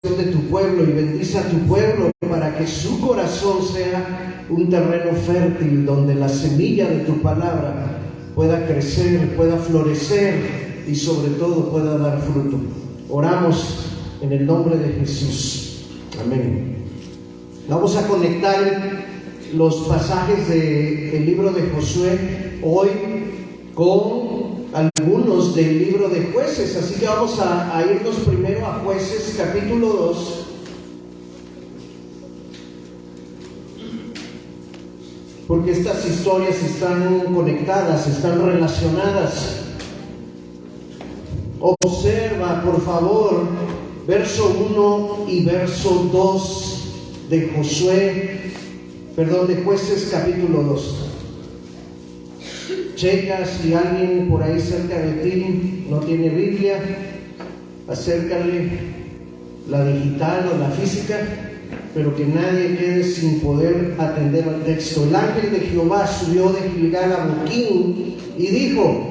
de tu pueblo y bendice a tu pueblo para que su corazón sea un terreno fértil donde la semilla de tu palabra pueda crecer, pueda florecer y sobre todo pueda dar fruto. Oramos en el nombre de Jesús. Amén. Vamos a conectar los pasajes del libro de Josué hoy con algunos del libro de Jueces, así que vamos a irnos primero a Jueces capítulo 2. Porque estas historias están conectadas, están relacionadas. Observa, por favor, verso 1 y verso 2 de de Jueces capítulo 2. Checa si alguien por ahí cerca de ti no tiene Biblia, acércale la digital o la física, pero que nadie quede sin poder atender al texto. El ángel de Jehová subió de Gilgal a Boquín y dijo: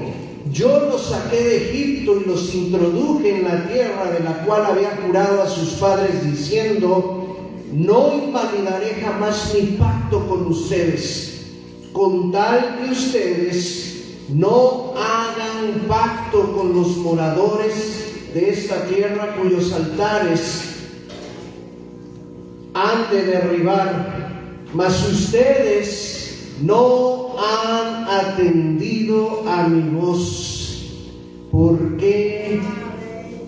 yo los saqué de Egipto y los introduje en la tierra de la cual había jurado a sus padres, diciendo: no invalidaré jamás mi pacto con ustedes, con tal que ustedes no hagan pacto con los moradores de esta tierra cuyos altares han de derribar, mas ustedes no han atendido a mi voz. ¿Por qué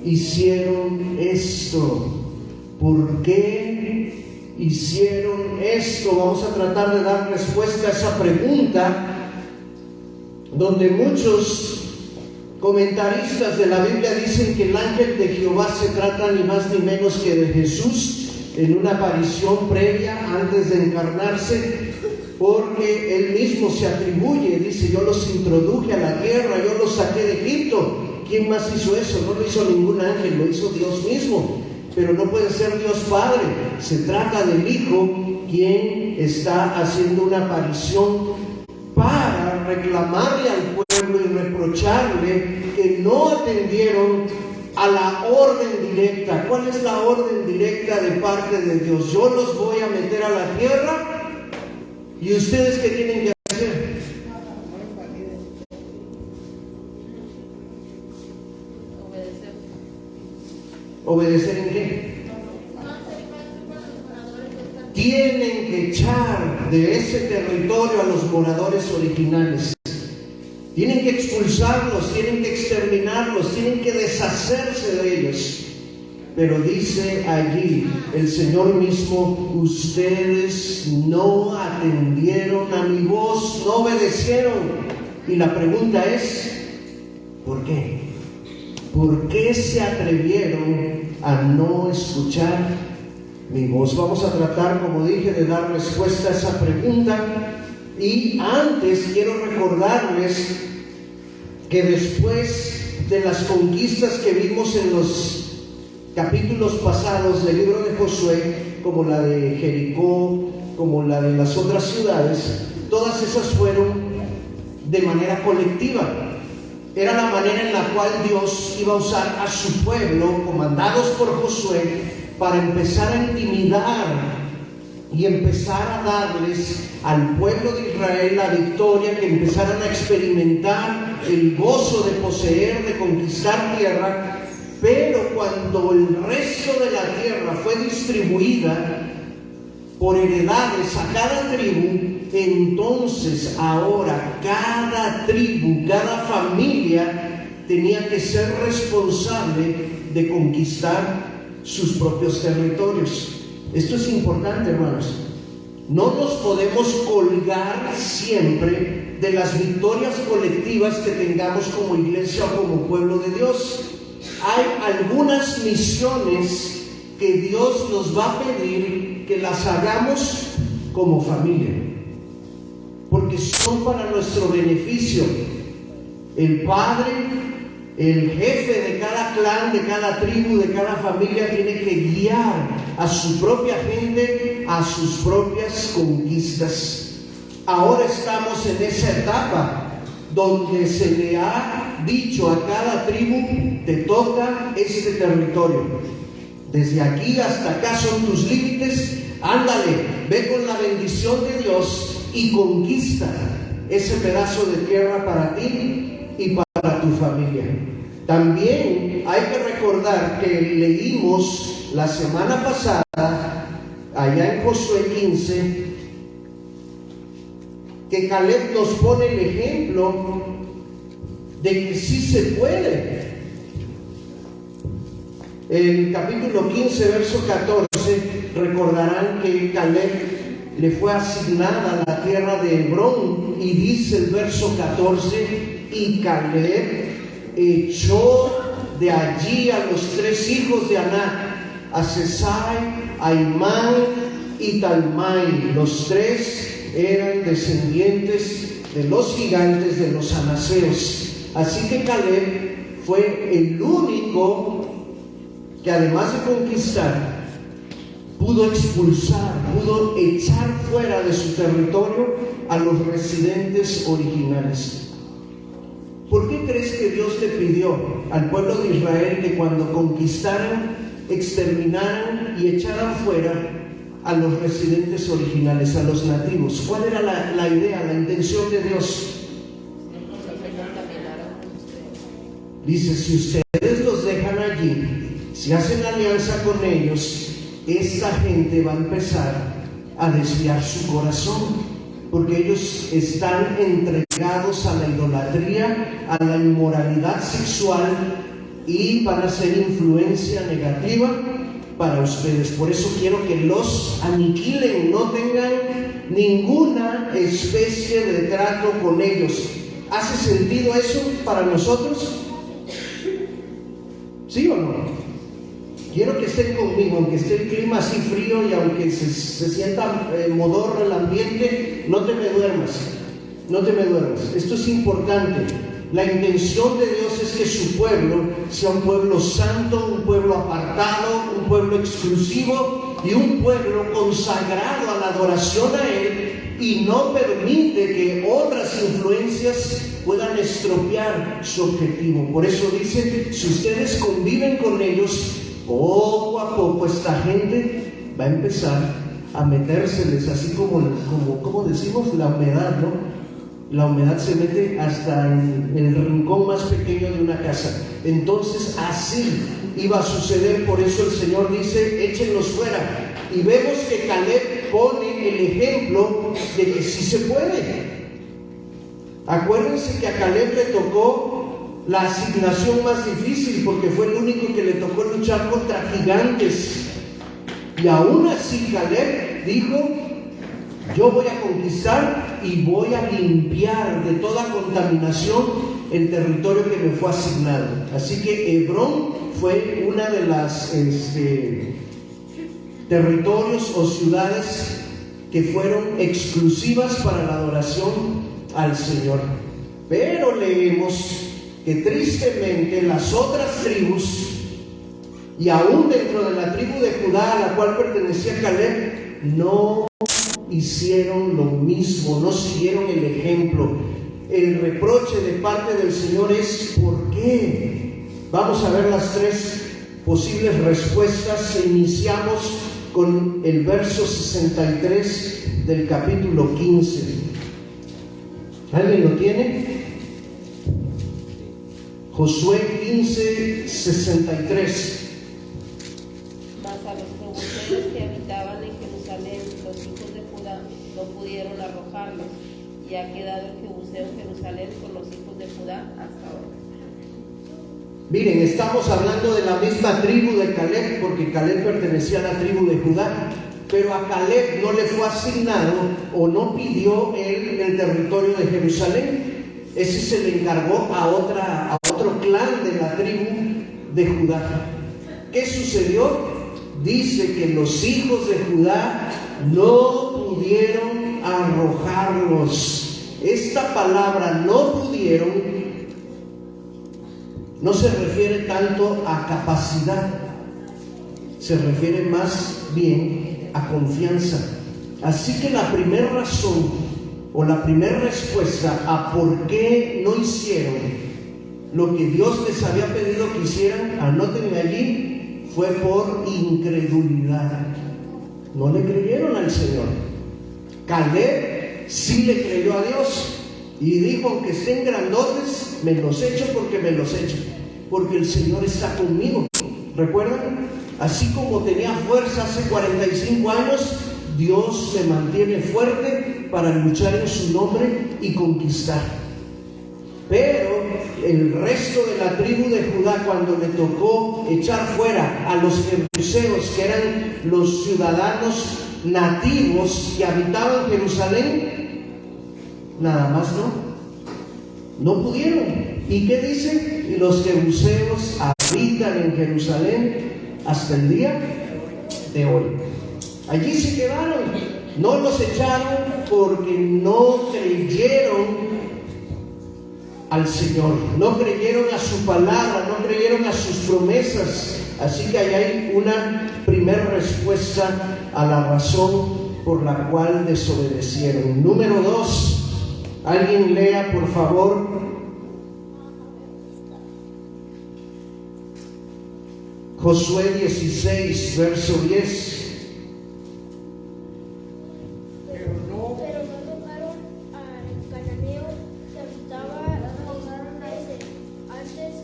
hicieron esto? ¿Por qué hicieron esto? Vamos a tratar de dar respuesta a esa pregunta, donde muchos comentaristas de la Biblia dicen que el ángel de Jehová se trata ni más ni menos que de Jesús en una aparición previa antes de encarnarse, porque él mismo se atribuye, dice: yo los introduje a la tierra, yo los saqué de Egipto. ¿Quién más hizo eso? No lo hizo ningún ángel, lo hizo Dios mismo. Pero no puede ser Dios Padre, se trata del Hijo, quien está haciendo una aparición para reclamarle al pueblo y reprocharle que no atendieron a la orden directa. ¿Cuál es la orden directa de parte de Dios? Yo los voy a meter a la tierra, ¿y ustedes qué tienen que hacer? ¿Obedecer en qué? Tienen que echar de ese territorio a los moradores originales. Tienen que expulsarlos, tienen que exterminarlos, tienen que deshacerse de ellos. Pero dice allí el Señor mismo: ustedes no atendieron a mi voz, no obedecieron. Y la pregunta es: ¿por qué? ¿Por qué se atrevieron a no escuchar mi voz? Vamos a tratar, como dije, de dar respuesta a esa pregunta. Y antes quiero recordarles que después de las conquistas que vimos en los capítulos pasados del libro de Josué, como la de Jericó, como la de las otras ciudades, todas esas fueron de manera colectiva. Era la manera en la cual Dios iba a usar a su pueblo, comandados por Josué, para empezar a intimidar y empezar a darles al pueblo de Israel la victoria, que empezaran a experimentar el gozo de poseer, de conquistar tierra. Pero cuando el resto de la tierra fue distribuida por heredades a cada tribu, entonces ahora cada tribu, cada familia tenía que ser responsable de conquistar sus propios territorios. Esto es importante, hermanos. No nos podemos colgar siempre de las victorias colectivas que tengamos como iglesia o como pueblo de Dios. Hay algunas misiones que Dios nos va a pedir que las hagamos como familia, porque son para nuestro beneficio. El padre, el jefe de cada clan, de cada tribu, de cada familia, tiene que guiar a su propia gente a sus propias conquistas. Ahora estamos en esa etapa donde se le ha dicho a cada tribu: te toca este territorio. Desde aquí hasta acá son tus límites. Ándale, ve con la bendición de Dios y conquista ese pedazo de tierra para ti y para tu familia. También hay que recordar que leímos la semana pasada, allá en Josué 15, que Caleb nos pone el ejemplo de que sí se puede. En capítulo 15, verso 14, recordarán que Caleb le fue asignada la tierra de Hebrón, y dice el verso 14: y Caleb echó de allí a los 3 hijos de Anac, a Sesai, a Imán y Talmai. Los 3 eran descendientes de los gigantes de los anaseos. Así que Caleb fue el único que, además de conquistar, pudo expulsar, pudo echar fuera de su territorio a los residentes originales. ¿Por qué crees que Dios le pidió al pueblo de Israel que cuando conquistaran, exterminaran y echaran fuera a los residentes originales, a los nativos? ¿Cuál era la idea, la intención de Dios? Dice: si ustedes los dejan allí, si hacen alianza con ellos, esta gente va a empezar a desviar su corazón, porque ellos están entregados a la idolatría, a la inmoralidad sexual, y van a ser influencia negativa para ustedes. Por eso quiero que los aniquilen, no tengan ninguna especie de trato con ellos. ¿Hace sentido eso para nosotros? ¿Sí o no? Quiero que estén conmigo, aunque esté el clima así frío y aunque se sienta modorro el ambiente, no te me duermas, no te me duermas. Esto es importante. La intención de Dios es que su pueblo sea un pueblo santo, un pueblo apartado, un pueblo exclusivo y un pueblo consagrado a la adoración a Él, y no permite que otras influencias puedan estropear su objetivo. Por eso dice: si ustedes conviven con ellos, poco a poco esta gente va a empezar a metérseles, así como decimos, la humedad, ¿no? La humedad se mete hasta en el rincón más pequeño de una casa. Entonces así iba a suceder. Por eso el Señor dice: échenlos fuera. Y vemos que Caleb pone el ejemplo de que sí se puede. Acuérdense que a Caleb le tocó la asignación más difícil, porque fue el único que le tocó luchar contra gigantes. Y aún así Caleb dijo: yo voy a conquistar y voy a limpiar de toda contaminación el territorio que me fue asignado. Así que Hebrón fue una de las territorios o ciudades que fueron exclusivas para la adoración al Señor. Pero leemos que tristemente las otras tribus, y aún dentro de la tribu de Judá a la cual pertenecía Caleb, no hicieron lo mismo, no siguieron el ejemplo. El reproche de parte del Señor es: ¿por qué? Vamos a ver las 3 posibles respuestas. Iniciamos con el verso 63 del capítulo 15. ¿Alguien lo tiene? Josué 15, 63. Mas a los jebuseos que habitaban en Jerusalén, los hijos de Judá no pudieron arrojarlos, y ha quedado el jebuseo en Jerusalén con los hijos de Judá hasta ahora. Miren, estamos hablando de la misma tribu de Caleb, porque Caleb pertenecía a la tribu de Judá, pero a Caleb no le fue asignado o no pidió él el territorio de Jerusalén. Ese se le encargó a otro clan de la tribu de Judá. ¿Qué sucedió? Dice que los hijos de Judá no pudieron arrojarlos. Esta palabra "no pudieron" no se refiere tanto a capacidad, se refiere más bien a confianza. Así que la primera razón o la primera respuesta a por qué no hicieron lo que Dios les había pedido que hicieran, anótenme allí, fue por incredulidad. No le creyeron al Señor. Caleb sí le creyó a Dios y dijo: aunque estén grandotes, me los echo porque me los echo, porque el Señor está conmigo. ¿Recuerdan? Así como tenía fuerza hace 45 años, Dios me mantiene fuerte para luchar en su nombre y conquistar. Pero el resto de la tribu de Judá, cuando le tocó echar fuera a los jebuseos, que eran los ciudadanos nativos que habitaban Jerusalén, nada más no pudieron. ¿Y qué dice? Y los jebuseos habitan en Jerusalén hasta el día de hoy. Allí se quedaron. No los echaron porque no creyeron al Señor, no creyeron a su palabra, no creyeron a sus promesas. Así que ahí hay una primera respuesta a la razón por la cual desobedecieron. Número 2, alguien lea por favor Josué 16, verso 10. Pero no tocaron al cananeo que habitaba en Geser. Antes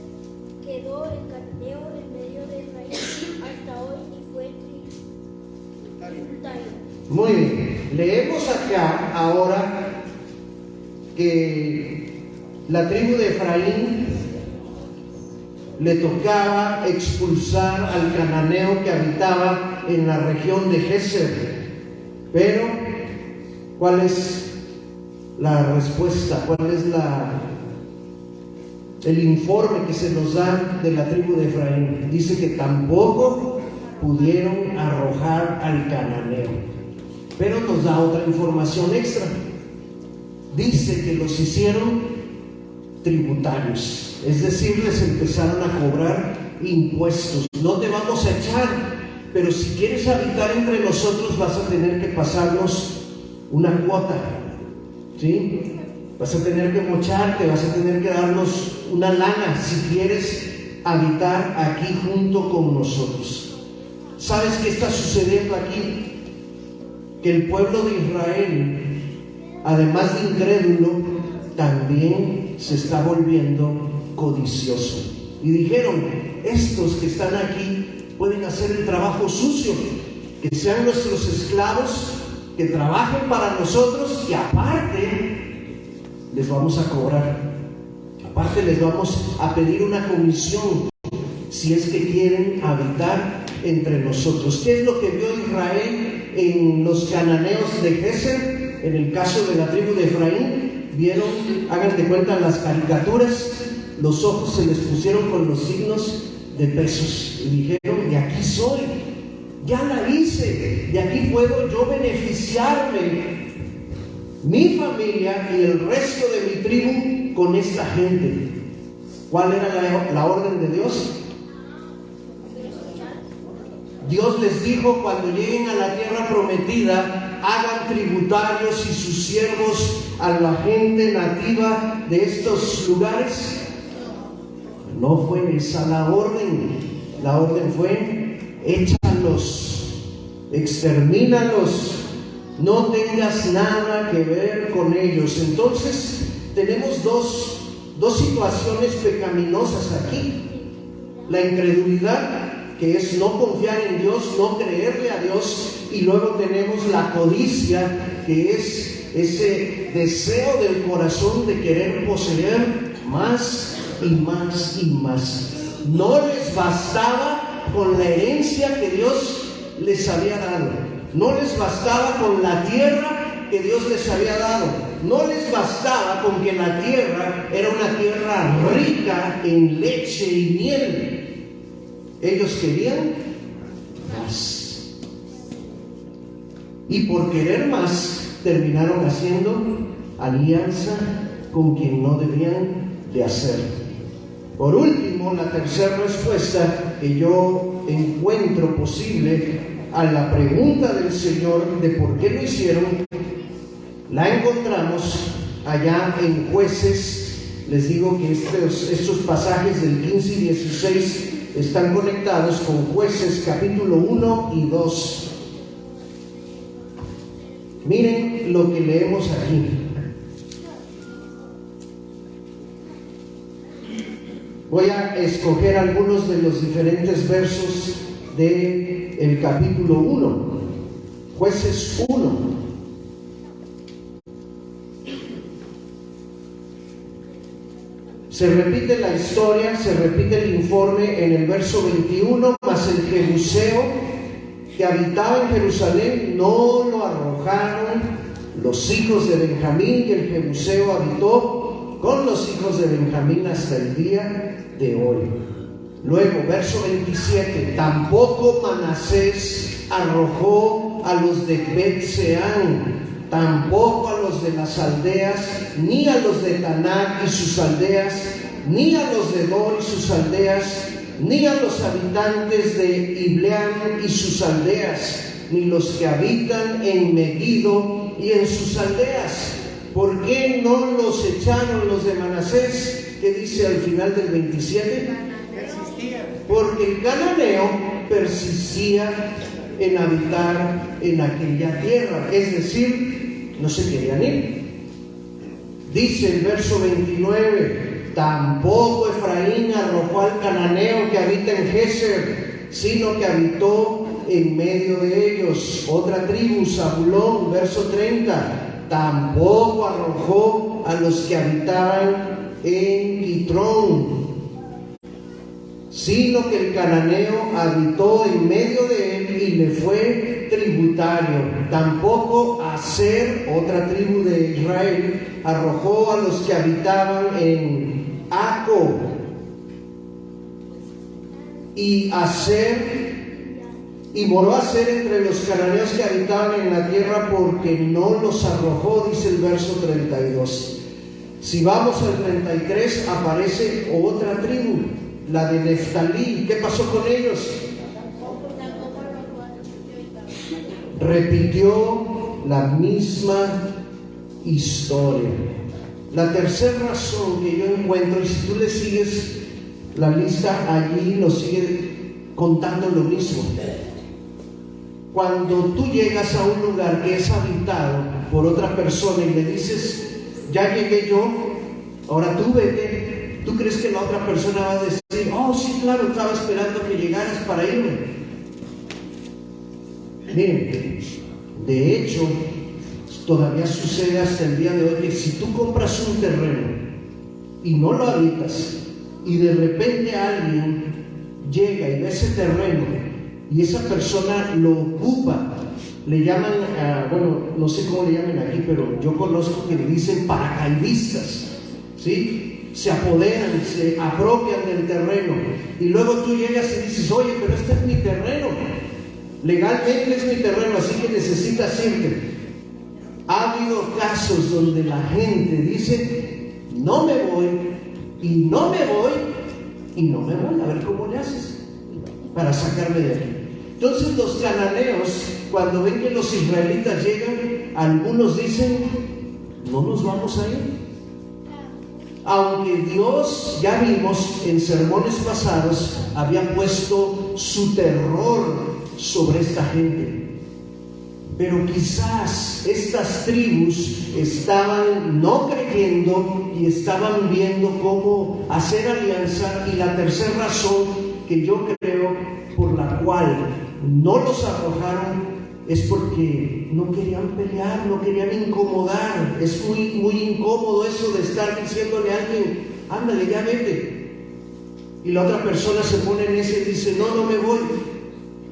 quedó el cananeo en medio de Efraín hasta hoy y fue tributario. Muy bien, leemos acá ahora que la tribu de Efraín le tocaba expulsar al cananeo que habitaba en la región de Geser. Pero, ¿cuál es la respuesta? ¿Cuál es el informe que se nos da de la tribu de Efraín? Dice que tampoco pudieron arrojar al cananeo. Pero nos da otra información extra. Dice que los hicieron tributarios, es decir, les empezaron a cobrar impuestos. No te vamos a echar, pero si quieres habitar entre nosotros vas a tener que pasarnos una cuota, ¿sí? Vas a tener que mocharte, vas a tener que darnos una lana si quieres habitar aquí junto con nosotros. ¿Sabes qué está sucediendo aquí? Que el pueblo de Israel, además de incrédulo, también se está volviendo codicioso. Y dijeron: estos que están aquí pueden hacer el trabajo sucio, que sean nuestros esclavos, que trabajen para nosotros y aparte les vamos a cobrar, aparte les vamos a pedir una comisión si es que quieren habitar entre nosotros. ¿Qué es lo que vio Israel en los cananeos de Geser? En el caso de la tribu de Efraín, vieron, hagan de cuenta las caricaturas, los ojos se les pusieron con los signos de pesos y dijeron: de aquí soy, ya la hice, de aquí puedo yo beneficiarme, mi familia y el resto de mi tribu con esta gente. ¿Cuál era la orden de Dios? Dios les dijo: cuando lleguen a la tierra prometida, hagan tributarios y sus siervos a la gente nativa de estos lugares. No fue esa la orden. La orden fue: échalos, extermínalos, no tengas nada que ver con ellos. Entonces tenemos dos situaciones pecaminosas aquí: la incredulidad, que es no confiar en Dios, no creerle a Dios, y luego tenemos la codicia, que es ese deseo del corazón de querer poseer más y más y más. No les bastaba con la herencia que Dios les había dado, no les bastaba con la tierra que Dios les había dado, no les bastaba con que la tierra era una tierra rica en leche y miel. Ellos querían más, y por querer más terminaron haciendo alianza con quien no debían de hacer. Por último, la tercera respuesta que yo encuentro posible a la pregunta del Señor de por qué lo hicieron, la encontramos allá en Jueces. Les digo que estos pasajes del 15 y 16 están conectados con Jueces capítulo 1 y 2. Miren lo que leemos aquí. Voy a escoger algunos de los diferentes versos del capítulo 1, Jueces 1. Se repite la historia, se repite el informe en el verso 21, mas el jebuseo que habitaba en Jerusalén no lo arrojaron los hijos de Benjamín, y el jebuseo habitó con los hijos de Benjamín hasta el día de hoy. Luego, verso 27, tampoco Manasés arrojó a los de Bet-Seán, tampoco a los de las aldeas, ni a los de Tanak y sus aldeas, ni a los de Dor y sus aldeas, ni a los habitantes de Ibleam y sus aldeas, ni los que habitan en Megiddo y en sus aldeas. ¿Por qué no los echaron los de Manasés? ¿Qué dice al final del 27? Porque el cananeo persistía en habitar en aquella tierra, es decir, no se querían ir. Dice el verso 29, tampoco Efraín arrojó al cananeo que habita en Geser, sino que habitó en medio de ellos. Otra tribu, Zabulón, verso 30, tampoco arrojó a los que habitaban en Quitrón, sino que el cananeo habitó en medio de él y le fue tributario. Tampoco Aser, otra tribu de Israel, arrojó a los que habitaban en Aco. Y moró Aser entre los cananeos que habitaban en la tierra, porque no los arrojó, dice el verso 32. Si vamos al 33, aparece otra tribu, la de Neftalí. ¿Qué pasó con ellos? Repitió la misma historia. La tercera razón que yo encuentro, y si tú le sigues la lista allí, nos sigue contando lo mismo. Cuando tú llegas a un lugar que es habitado por otra persona y le dices, ya llegué yo, ahora tú vete, ¿tú crees que la otra persona va a decir, oh sí, claro, estaba esperando que llegaras para irme? Miren, de hecho, todavía sucede hasta el día de hoy que si tú compras un terreno y no lo habitas, y de repente alguien llega y ve ese terreno y esa persona lo ocupa, le llaman, bueno, no sé cómo le llaman aquí, pero yo conozco que le dicen paracaidistas, ¿sí? Se apoderan, se apropian del terreno, y luego tú llegas y dices, oye, pero este es mi terreno, legalmente es mi terreno, así que necesitas irte. Ha habido casos donde la gente dice, no me voy, y no me voy, y no me voy, a ver cómo le haces para sacarme de aquí. Entonces los cananeos, cuando ven que los israelitas llegan, algunos dicen, no nos vamos a ir. Aunque Dios, ya vimos en sermones pasados, había puesto su terror sobre esta gente. Pero quizás estas tribus estaban no creyendo y estaban viendo cómo hacer alianza. Y la tercera razón que yo creo por la cual no los arrojaron es porque no querían pelear, no querían incomodar. Es muy incómodo eso de estar diciéndole a alguien, ándale, ya vete, y la otra persona se pone en ese y dice, no me voy,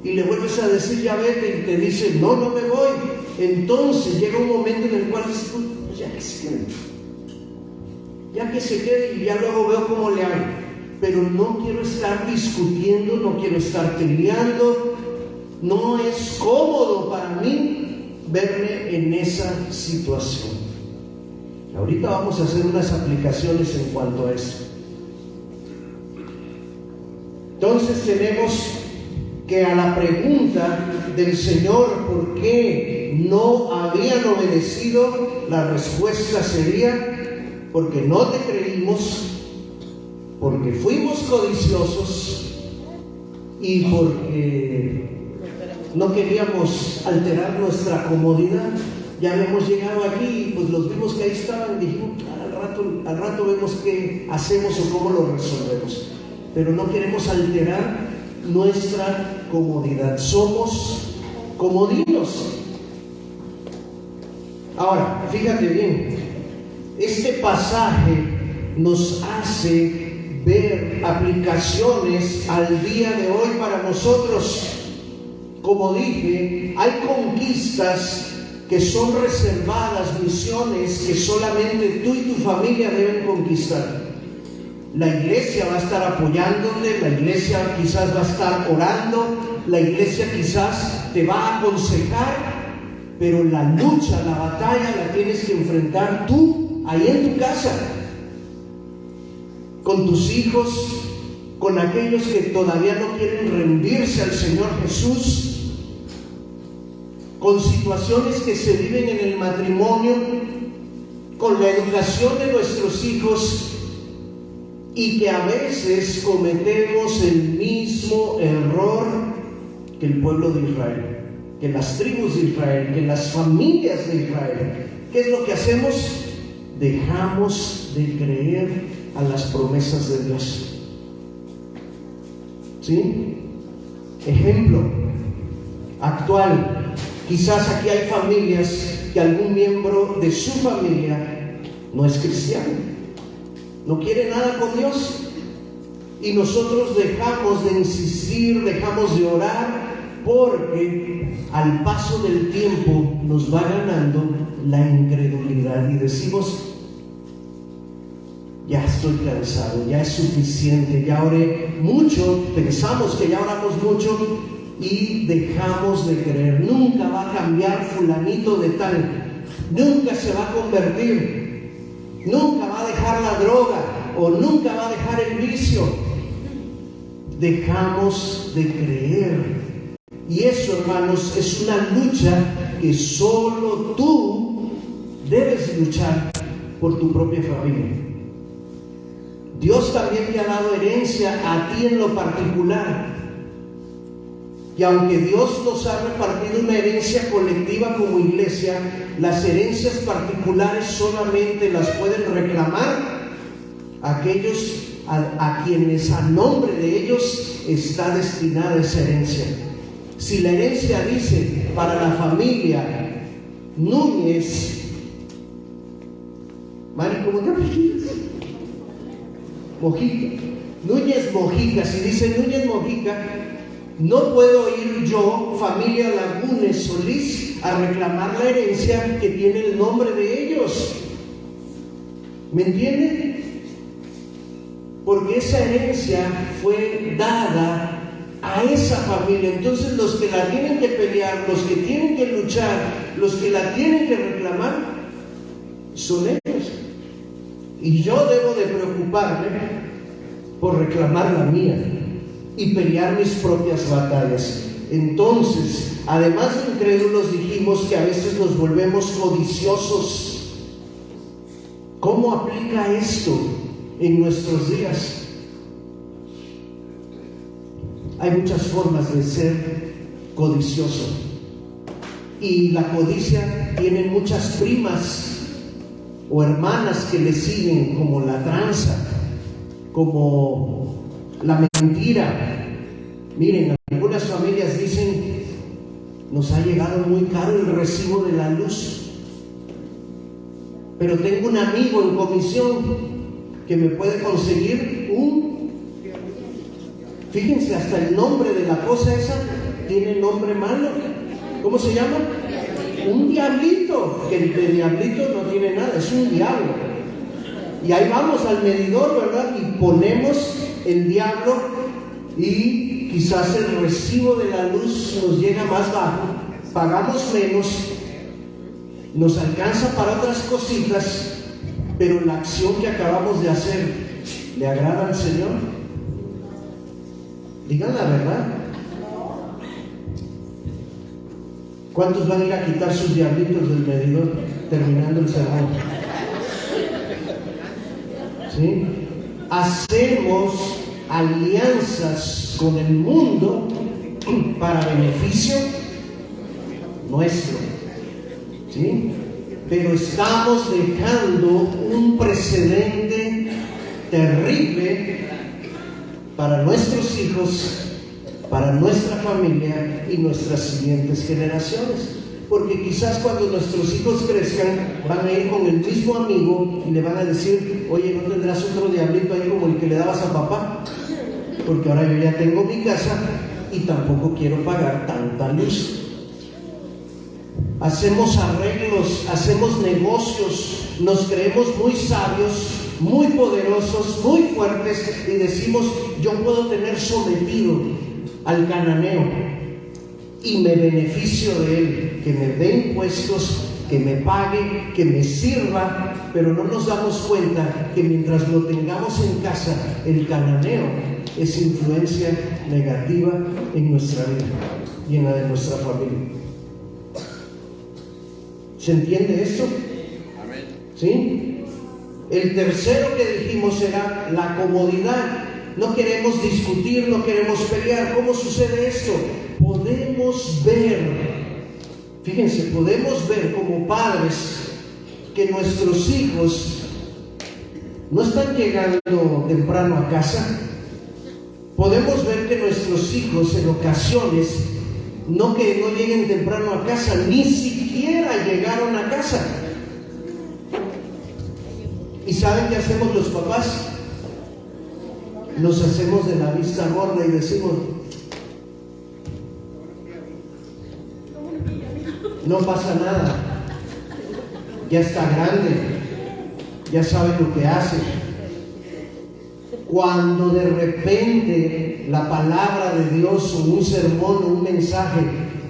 y le vuelves a decir, ya vete, y te dice, no me voy. Entonces llega un momento en el cual dices, pues ya que se quede y ya luego veo cómo le hago. Pero no quiero estar discutiendo, no quiero estar peleando, no es cómodo para mí verme en esa situación. Ahorita vamos a hacer unas aplicaciones en cuanto a eso. Entonces tenemos que a la pregunta del Señor, ¿por qué no habían obedecido? La respuesta sería, porque no te creímos, porque fuimos codiciosos y porque no queríamos alterar nuestra comodidad, ya habíamos llegado aquí y pues los vimos que ahí estaban y dijimos, al rato vemos qué hacemos o cómo lo resolvemos, pero no queremos alterar nuestra comodidad, somos comodinos. Ahora, fíjate bien, este pasaje nos hace ver aplicaciones al día de hoy para nosotros. Como dije, hay conquistas que son reservadas, misiones que solamente tú y tu familia deben conquistar. La iglesia va a estar apoyándote, la iglesia quizás va a estar orando, la iglesia quizás te va a aconsejar, pero la lucha, la batalla la tienes que enfrentar tú, ahí en tu casa, con tus hijos, con aquellos que todavía no quieren rendirse al Señor Jesús, con situaciones que se viven en el matrimonio, con la educación de nuestros hijos, y que a veces cometemos el mismo error que el pueblo de Israel, que las tribus de Israel, que las familias de Israel. ¿Qué es lo que hacemos? Dejamos de creer a las promesas de Dios. ¿Sí? Ejemplo actual. Quizás aquí hay familias que algún miembro de su familia no es cristiano, no quiere nada con Dios, y nosotros dejamos de insistir, dejamos de orar, porque al paso del tiempo nos va ganando la incredulidad y decimos, ya estoy cansado, ya es suficiente, ya oré mucho, pensamos que ya oramos mucho y dejamos de creer. Nunca va a cambiar fulanito de tal, nunca se va a convertir, nunca va a dejar la droga o nunca va a dejar el vicio. Dejamos de creer. Y eso, hermanos, es una lucha que solo tú debes luchar por tu propia familia. Dios también te ha dado herencia a ti en lo particular. Y aunque Dios nos ha repartido una herencia colectiva como iglesia, las herencias particulares solamente las pueden reclamar aquellos a quienes a nombre de ellos está destinada esa herencia. Si la herencia dice para la familia Núñez, Mari, ¿cómo te apellidas? Mojica, Núñez Mojica, si dice Núñez Mojica, no puedo ir yo, familia Lagunes Solís, a reclamar la herencia que tiene el nombre de ellos. ¿Me entienden? Porque esa herencia fue dada a esa familia. Entonces los que la tienen que pelear, los que tienen que luchar, los que la tienen que reclamar, son ellos. Y yo debo de preocuparme por reclamar la mía y pelear mis propias batallas. Entonces, además de incrédulos, dijimos que a veces nos volvemos codiciosos. ¿Cómo aplica esto en nuestros días? Hay muchas formas de ser codicioso, y la codicia tiene muchas primas o hermanas que le siguen, como la tranza, como la mentira. Miren, algunas familias dicen, nos ha llegado muy caro el recibo de la luz, pero tengo un amigo en comisión que me puede conseguir fíjense, hasta el nombre de la cosa esa tiene nombre malo. ¿Cómo se llama? Un diablito, que de diablito no tiene nada, es un diablo. Y ahí vamos al medidor, ¿verdad? Y ponemos el diablo y quizás el recibo de la luz nos llega más bajo, pagamos menos, nos alcanza para otras cositas, pero la acción que acabamos de hacer, ¿le agrada al Señor? Digan la verdad. ¿Cuántos van a ir a quitar sus diablitos del medidor terminando el sermón? ¿Sí? Hacemos alianzas con el mundo para beneficio nuestro, ¿sí? Pero estamos dejando un precedente terrible para nuestros hijos, para nuestra familia y nuestras siguientes generaciones. Porque quizás cuando nuestros hijos crezcan van a ir con el mismo amigo y le van a decir: oye, ¿no tendrás otro diablito ahí como el que le dabas a papá? Porque ahora yo ya tengo mi casa y tampoco quiero pagar tanta luz. Hacemos arreglos, hacemos negocios, nos creemos muy sabios, muy poderosos, muy fuertes y decimos: yo puedo tener sometido al cananeo y me beneficio de él, que me dé impuestos, que me pague, que me sirva. Pero no nos damos cuenta que mientras lo tengamos en casa, el cananeo es influencia negativa en nuestra vida y en la de nuestra familia. ¿Se entiende esto? ¿Sí? El tercero que dijimos era la comodidad. No queremos discutir, no queremos pelear. ¿Cómo sucede esto? Podemos ver, fíjense, podemos ver como padres que nuestros hijos no están llegando temprano a casa. Podemos ver que nuestros hijos en ocasiones no que no lleguen temprano a casa, ni siquiera llegaron a casa. ¿Y saben qué hacemos los papás? Nos hacemos de la vista gorda y decimos: no pasa nada, ya está grande, ya sabe lo que hace. Cuando de repente la palabra de Dios o un sermón o un mensaje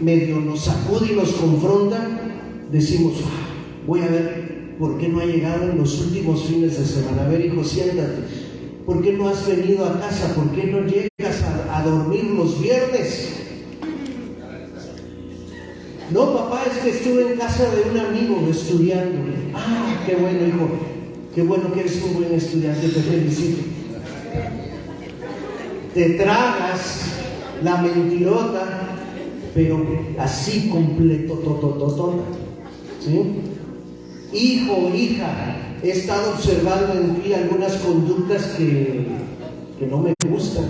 medio nos sacude y nos confronta, decimos: voy a ver por qué no ha llegado en los últimos fines de semana. A ver, hijo, siéntate. ¿Por qué no has venido a casa? ¿Por qué no llegas a dormir los viernes? No, papá, es que estuve en casa de un amigo estudiando. Ah, qué bueno, hijo. Qué bueno que eres un buen estudiante, te felicito. Te tragas la mentirota, pero así completo, totototota. ¿Sí? Hijo, hija, he estado observando en ti algunas conductas que no me gustan.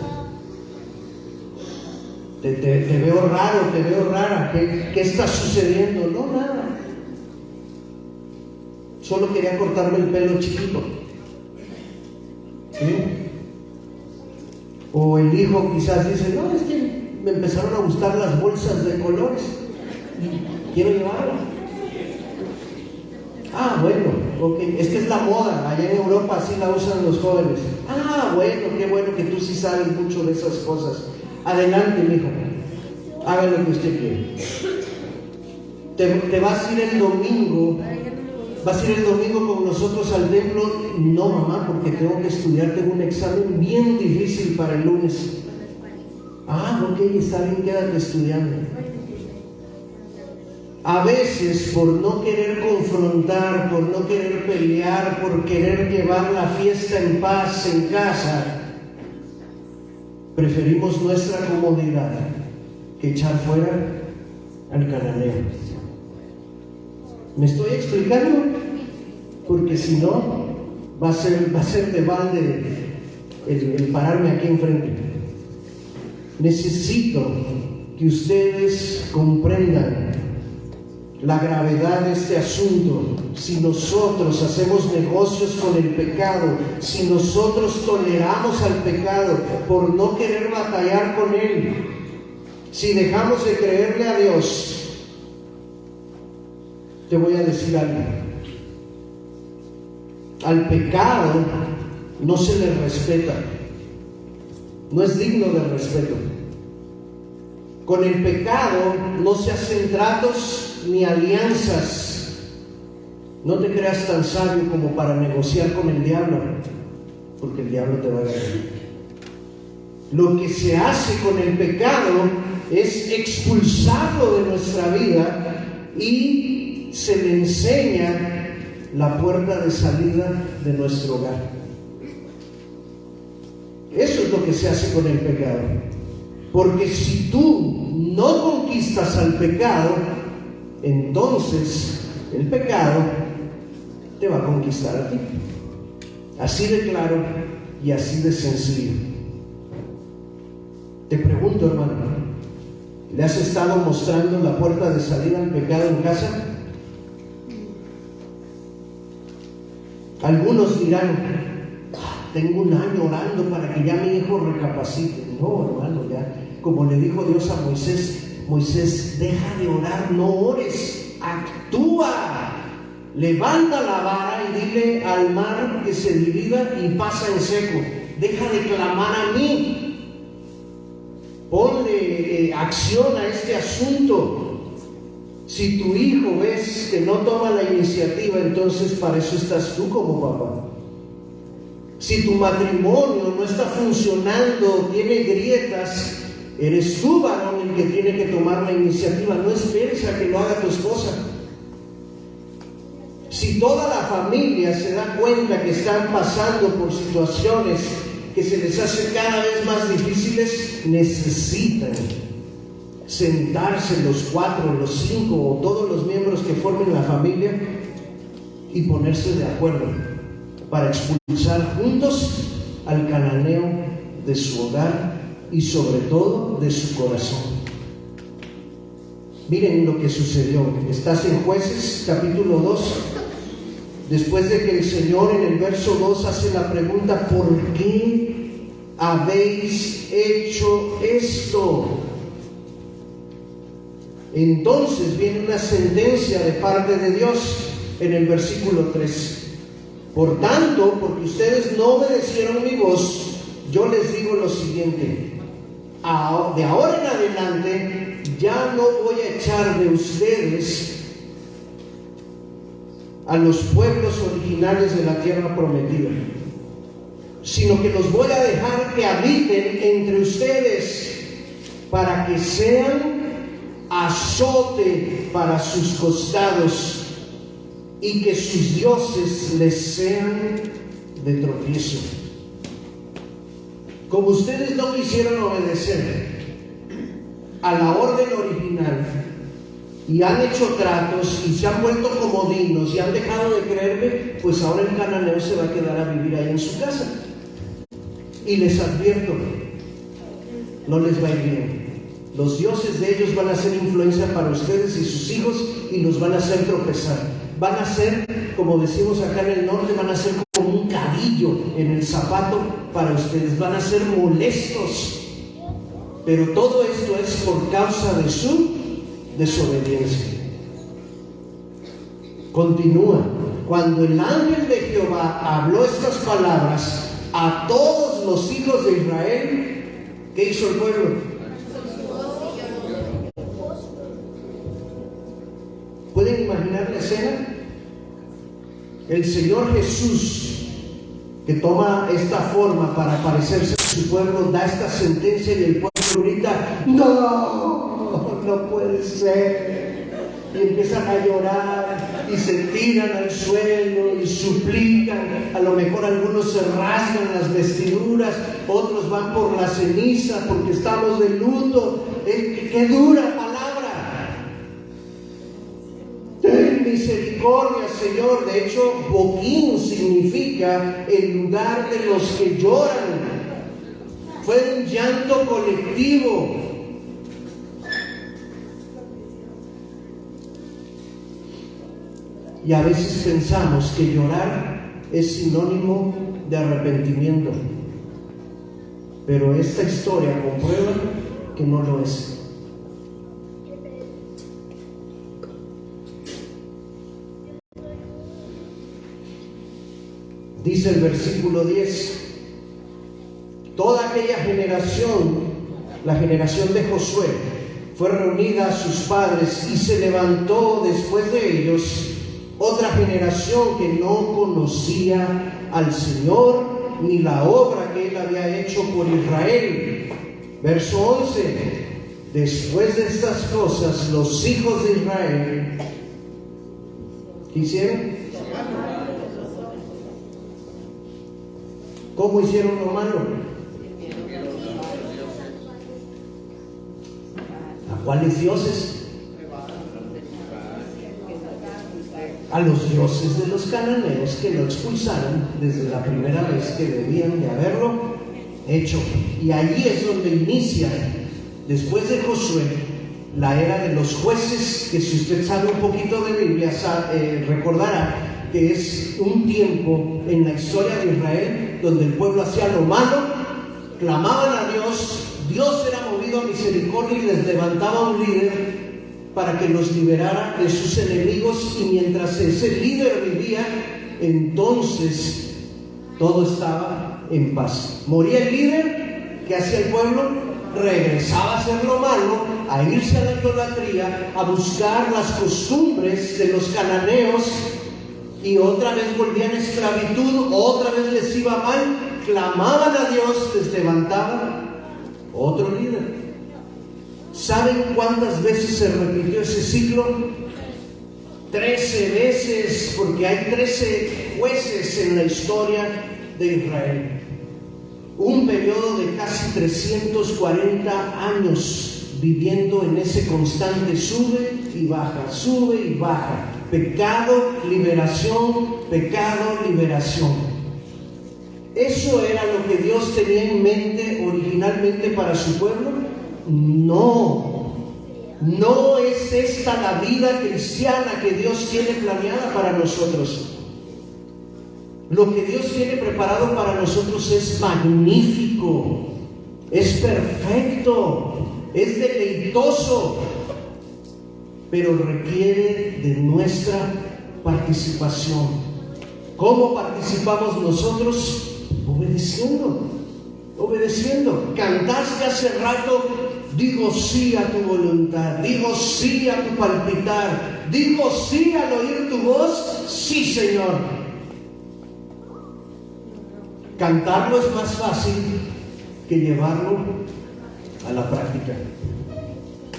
Te veo raro, te veo rara. ¿Qué está sucediendo? No, nada. Solo quería cortarme el pelo chiquito. ¿Sí? O el hijo quizás dice: no, es que me empezaron a gustar las bolsas de colores, quiero llevarlas. Ah, bueno, ok, es que es la moda, allá en Europa así la usan los jóvenes. Ah, bueno, qué bueno que tú sí sabes mucho de esas cosas. Adelante, mijo, haga lo que usted quiere. ¿Te vas a ir el domingo? ¿Vas a ir el domingo con nosotros al templo? No, mamá, porque tengo que estudiar, tengo un examen bien difícil para el lunes. Ah, ok, está bien, quédate estudiando. A veces, por no querer confrontar, por no querer pelear, por querer llevar la fiesta en paz en casa, preferimos nuestra comodidad que echar fuera al cananeo. ¿Me estoy explicando? Porque si no, va a ser de balde el pararme aquí enfrente. Necesito que ustedes comprendan la gravedad de este asunto. Si nosotros hacemos negocios con el pecado, si nosotros toleramos al pecado por no querer batallar con él, si dejamos de creerle a Dios, te voy a decir algo: al pecado no se le respeta, no es digno de respeto. Con el pecado no se hacen tratos ni alianzas. No te creas tan sabio como para negociar con el diablo, porque el diablo te va a ganar. Lo que se hace con el pecado es expulsarlo de nuestra vida y se le enseña la puerta de salida de nuestro hogar. Eso es lo que se hace con el pecado. Porque si tú no conquistas al pecado, entonces el pecado te va a conquistar a ti. Así de claro y así de sencillo. Te pregunto, hermano, ¿le has estado mostrando la puerta de salida al pecado en casa? Algunos dirán, tengo un año orando para que ya mi hijo recapacite. No, hermano, ya, como le dijo Dios a Moisés, deja de orar, no ores, actúa. Levanta la vara y dile al mar que se divida y pasa en seco. Deja de clamar a mí. Ponle acción a este asunto. Si tu hijo ves que no toma la iniciativa, entonces para eso estás tú como papá. Si tu matrimonio no está funcionando, tiene grietas, eres tú, varón, el que tiene que tomar la iniciativa. No esperes a que lo haga tu esposa. Si toda la familia se da cuenta que están pasando por situaciones que se les hacen cada vez más difíciles, necesitan sentarse los 4, los 5 o todos los miembros que formen la familia y ponerse de acuerdo para expulsar juntos al cananeo de su hogar y sobre todo de su corazón. Miren lo que sucedió. Estás en Jueces capítulo 2. Después de que el Señor en el verso 2 hace la pregunta, ¿por qué habéis hecho esto? Entonces viene una sentencia de parte de Dios en el versículo 3. Por tanto, porque ustedes no obedecieron mi voz, yo les digo lo siguiente: de ahora en adelante ya no voy a echar de ustedes a los pueblos originales de la tierra prometida, sino que los voy a dejar que habiten entre ustedes para que sean azote para sus costados y que sus dioses les sean de tropiezo. Como ustedes no quisieron obedecer a la orden original y han hecho tratos y se han vuelto comodinos y han dejado de creerme, pues ahora el cananeo se va a quedar a vivir ahí en su casa. Y les advierto, no les va a ir bien. Los dioses de ellos van a ser influencia para ustedes y sus hijos y los van a hacer tropezar. Van a ser, como decimos acá en el norte, van a ser como un cadillo en el zapato para ustedes. Van a ser molestos. Pero todo esto es por causa de su desobediencia. Continúa. Cuando el ángel de Jehová habló estas palabras a todos los hijos de Israel, ¿qué hizo el pueblo? ¿Pueden imaginar la escena? El Señor Jesús, que toma esta forma para parecerse a su pueblo, da esta sentencia y el pueblo grita: ¡No! ¡No puede ser! Y empiezan a llorar y se tiran al suelo y suplican. A lo mejor algunos se rasgan las vestiduras, otros van por la ceniza porque estamos de luto. ¡Qué dura palabra! Ten misericordia, Señor. De hecho, Boquín significa el lugar de los que lloran. Fue un llanto colectivo. Y a veces pensamos que llorar es sinónimo de arrepentimiento. Pero esta historia comprueba que no lo es. Dice el versículo 10: toda aquella generación, la generación de Josué, fue reunida a sus padres y se levantó después de ellos otra generación que no conocía al Señor ni la obra que Él había hecho por Israel. Verso 11: después de estas cosas, los hijos de Israel, ¿qué hicieron? ¿Cómo hicieron lo malo? cuáles dioses? A los dioses de los cananeos que lo expulsaron desde la primera vez que debían de haberlo hecho. Y allí es donde inicia, después de Josué, la era de los jueces, que si usted sabe un poquito de Biblia, recordará que es un tiempo en la historia de Israel donde el pueblo hacía lo malo, clamaban a Dios, Dios era movido a misericordia y les levantaba un líder para que los liberara de sus enemigos, y mientras ese líder vivía, entonces todo estaba en paz. Moría el líder, ¿qué hacía el pueblo? Regresaba a hacer lo malo, a irse a la idolatría, a buscar las costumbres de los cananeos, y otra vez volvían a esclavitud, otra vez les iba mal, clamaban a Dios, les levantaba otro líder. ¿Saben cuántas veces se repitió ese ciclo? 13 veces, porque hay 13 jueces en la historia de Israel. Un periodo de casi 340 años viviendo en ese constante sube y baja. Pecado, liberación, pecado, liberación. ¿Eso era lo que Dios tenía en mente originalmente para su pueblo? No es esta la vida cristiana que Dios tiene planeada para nosotros. Lo que Dios tiene preparado para nosotros es magnífico, es perfecto, es deleitoso, pero requiere de nuestra participación. ¿Cómo participamos nosotros? Obedeciendo. Cantaste hace rato: digo sí a tu voluntad, digo sí a tu palpitar, digo sí al oír tu voz. Sí, Señor. Cantarlo es más fácil que llevarlo a la práctica,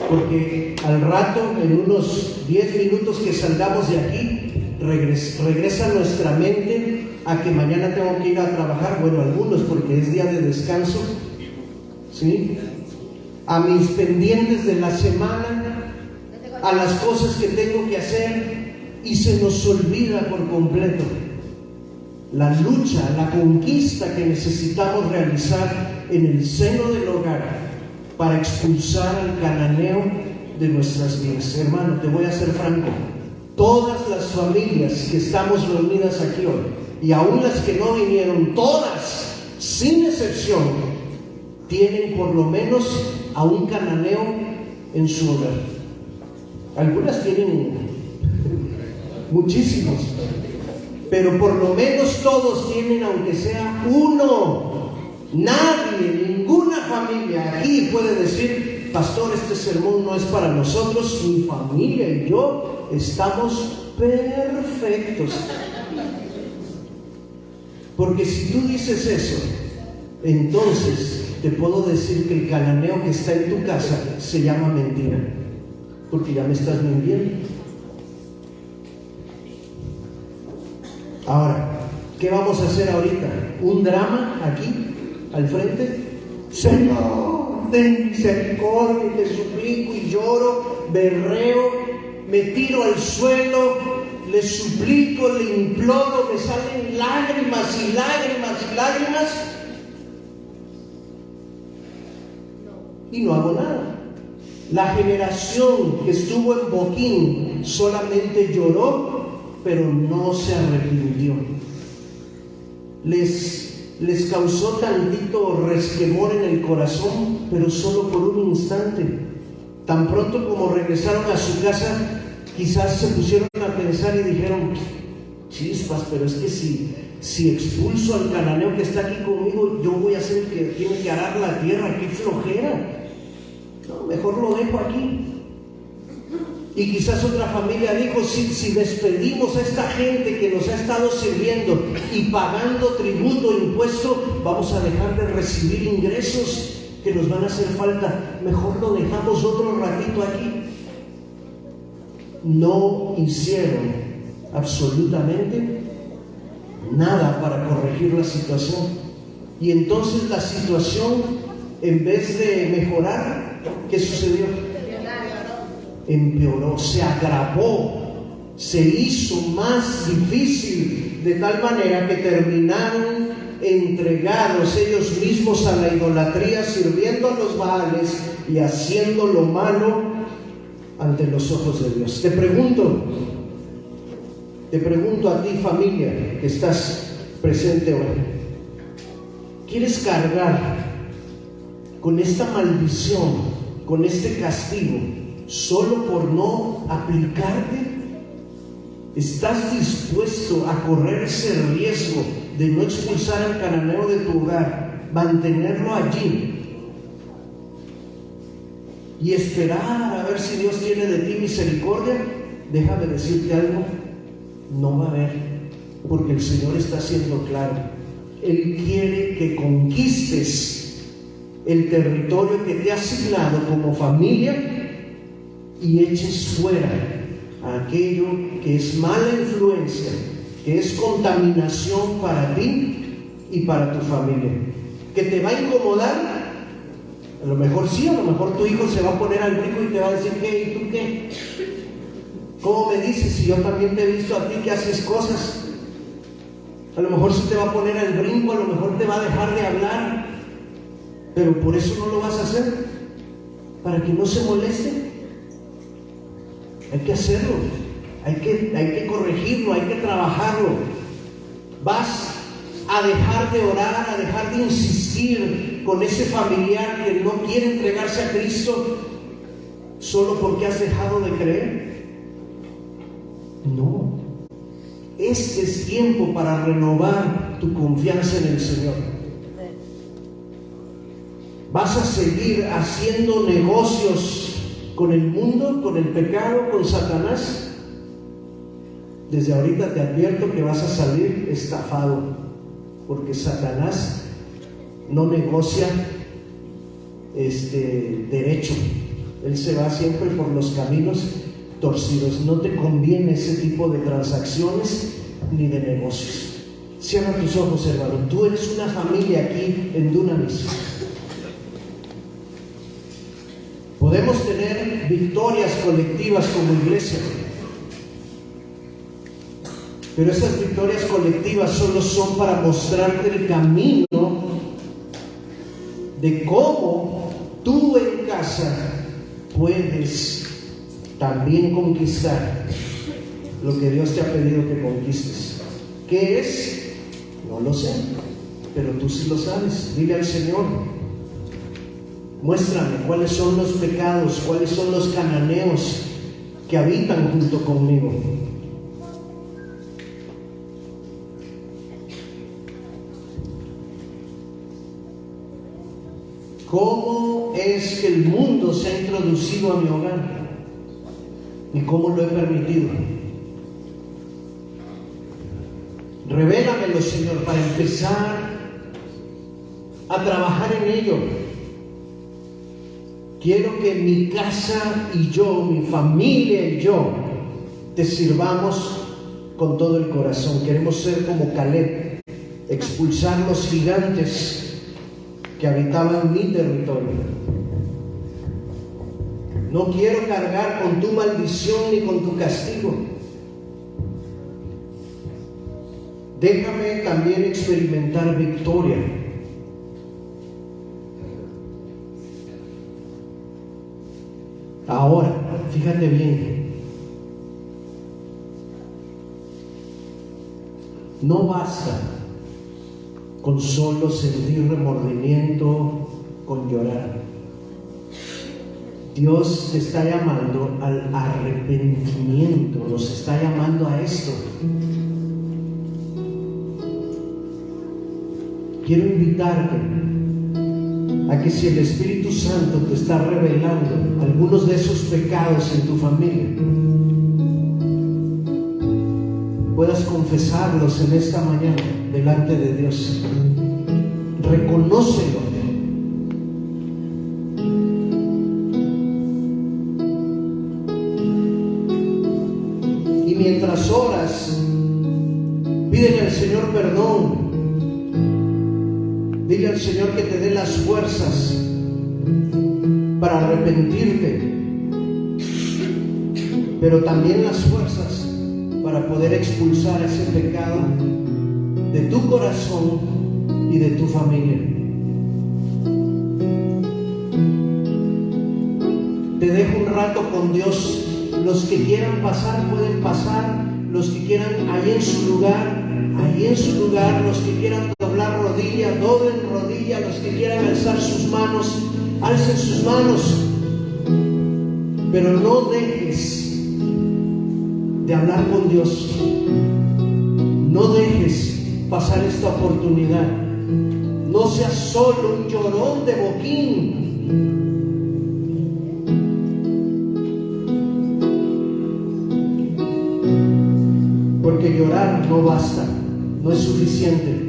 porque al rato, en unos 10 minutos que salgamos de aquí, regresa nuestra mente a que mañana tengo que ir a trabajar. Bueno, algunos, porque es día de descanso, ¿sí? A mis pendientes de la semana, a las cosas que tengo que hacer, y se nos olvida por completo la lucha, la conquista que necesitamos realizar en el seno del hogar para expulsar al cananeo de nuestras vidas. Hermano, te voy a ser franco: todas las familias que estamos reunidas aquí hoy, y aún las que no vinieron, todas, sin excepción, tienen por lo menos a un cananeo en su hogar. Algunas tienen muchísimos, pero por lo menos todos tienen, aunque sea uno. Nadie, ninguna familia aquí puede decir: pastor, este sermón no es para nosotros, mi familia y yo estamos perfectos. Porque si tú dices eso, entonces te puedo decir que el cananeo que está en tu casa se llama mentira, porque ya me estás mintiendo. Ahora, ¿qué vamos a hacer ahorita? ¿Un drama aquí, al frente? Señor, ten misericordia, te suplico, y lloro, berreo, me tiro al suelo, le suplico, le imploro, me salen lágrimas y lágrimas y lágrimas, y no hago nada. La generación que estuvo en Boquín solamente lloró, pero no se arrepintió. Les causó tantito resquemor en el corazón, pero solo por un instante. Tan pronto como regresaron a su casa, quizás se pusieron a pensar y dijeron: chispas, pero es que si expulso al cananeo que está aquí conmigo, yo voy a ser el que tiene que arar la tierra. ¡Qué flojera! No, mejor lo dejo aquí. Y quizás otra familia dijo: si despedimos a esta gente que nos ha estado sirviendo y pagando tributo e impuesto, vamos a dejar de recibir ingresos que nos van a hacer falta. Mejor lo dejamos otro ratito aquí. No hicieron absolutamente nada para corregir la situación. Y entonces la situación, en vez de mejorar, ¿qué sucedió? empeoró, se agravó, se hizo más difícil, de tal manera que terminaron entregados ellos mismos a la idolatría, sirviendo a los Baales y haciendo lo malo ante los ojos de Dios. Te pregunto a ti, familia, que estás presente hoy, ¿quieres cargar con esta maldición, con este castigo, solo por no aplicarte? ¿Estás dispuesto a correr ese riesgo de no expulsar al cananeo de tu hogar, mantenerlo allí y esperar a ver si Dios tiene de ti misericordia? Déjame decirte algo, no va a haber, porque el Señor está siendo claro. Él quiere que conquistes el territorio que te ha asignado como familia y eches fuera a aquello que es mala influencia, que es contaminación para ti y para tu familia, que te va a incomodar. A lo mejor sí, a lo mejor tu hijo se va a poner al brinco y te va a decir, ¿qué? ¿Y tú qué? ¿Cómo me dices si yo también te he visto a ti que haces cosas? A lo mejor sí te va a poner al brinco, a lo mejor te va a dejar de hablar, pero por eso no lo vas a hacer, para que no se moleste. Hay que hacerlo, hay que corregirlo, hay que trabajarlo. Vas a dejar de orar, a dejar de insistir con ese familiar que no quiere entregarse a Cristo solo porque has dejado de creer. No, este es tiempo para renovar tu confianza en el Señor. Vas a seguir haciendo negocios con el mundo, con el pecado, con Satanás. Desde ahorita te advierto que vas a salir estafado, porque Satanás no negocia derecho. Él se va siempre por los caminos torcidos. No te conviene ese tipo de transacciones ni de negocios. Cierra tus ojos, hermano. Tú eres una familia aquí en Dunamis. Podemos tener victorias colectivas como iglesia, pero esas victorias colectivas solo son para mostrarte el camino de cómo tú en casa puedes también conquistar lo que Dios te ha pedido que conquistes. ¿Qué es? No lo sé, pero tú sí lo sabes. Dile al Señor, muéstrame cuáles son los pecados, cuáles son los cananeos que habitan junto conmigo. ¿Cómo es que el mundo se ha introducido a mi hogar? ¿Y cómo lo he permitido? Revélamelo, Señor, para empezar a trabajar en ello. Quiero que mi casa y yo, mi familia y yo, te sirvamos con todo el corazón. Queremos ser como Caleb, expulsar los gigantes que habitaban mi territorio. No quiero cargar con tu maldición ni con tu castigo. Déjame también experimentar victoria. Ahora, fíjate bien, no basta con solo sentir remordimiento, con llorar. Dios te está llamando al arrepentimiento, nos está llamando a esto. Quiero invitarte a que si el Espíritu Santo te está revelando algunos de esos pecados en tu familia, puedas confesarlos en esta mañana delante de Dios. Reconócelo. Y mientras oras, pídele al Señor perdón. Dile al Señor que te dé las fuerzas para arrepentirte. pero también las fuerzas para poder expulsar ese pecado de tu corazón y de tu familia. Te dejo un rato con Dios. Los que quieran pasar pueden pasar, los que quieran ahí en su lugar, los que quieran doblar rodilla, doblen rodilla, los que quieran alzar sus manos, alcen sus manos, pero no dejes de hablar con Dios, no dejes pasar esta oportunidad, no seas solo un llorón de boquín. Porque llorar no basta, no es suficiente.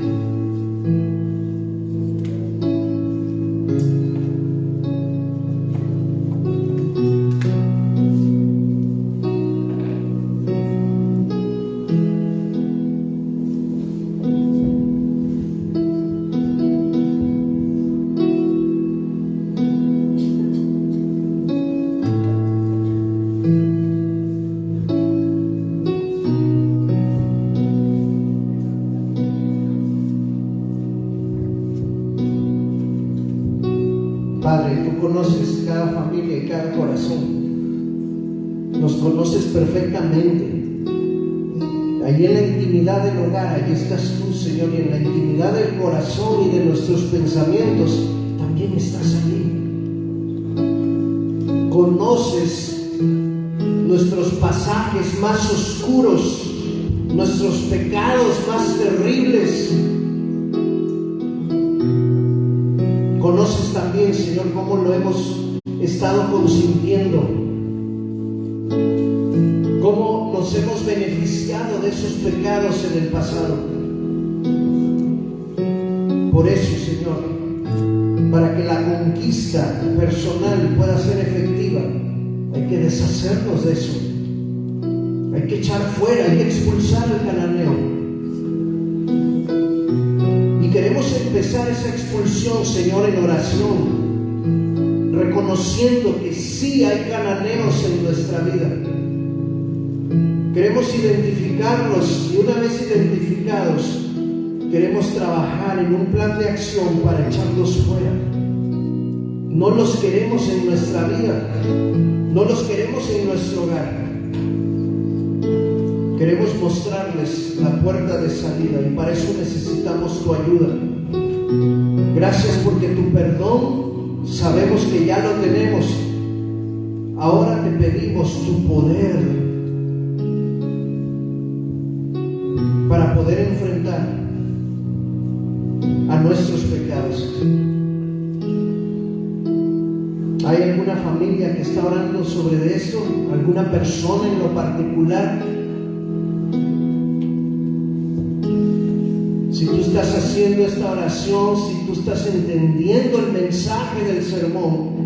Padre, tú conoces cada familia y cada corazón. Nos conoces perfectamente. Allí en la intimidad del hogar, allí estás tú, Señor, y en la intimidad del corazón y de nuestros pensamientos, también estás allí. Conoces nuestros pasajes más oscuros, nuestros pecados más terribles. Conoces también, Señor, cómo lo hemos estado consintiendo, cómo nos hemos beneficiado de esos pecados en el pasado. Por eso, Señor, para que la conquista personal pueda ser efectiva, hay que deshacernos de eso. Hay que echar fuera, hay que expulsar al cananeo. Queremos empezar esa expulsión, Señor, en oración, reconociendo que sí hay cananeos en nuestra vida. Queremos identificarlos y una vez identificados, queremos trabajar en un plan de acción para echarlos fuera. No los queremos en nuestra vida, no los queremos en nuestro hogar. Queremos mostrarles la puerta de salida y para eso necesitamos tu ayuda. Gracias porque tu perdón sabemos que ya lo tenemos. Ahora te pedimos tu poder para poder enfrentar a nuestros pecados. ¿Hay alguna familia que está orando sobre esto? ¿Alguna persona en lo particular? Si tú estás haciendo esta oración, si tú estás entendiendo el mensaje del sermón,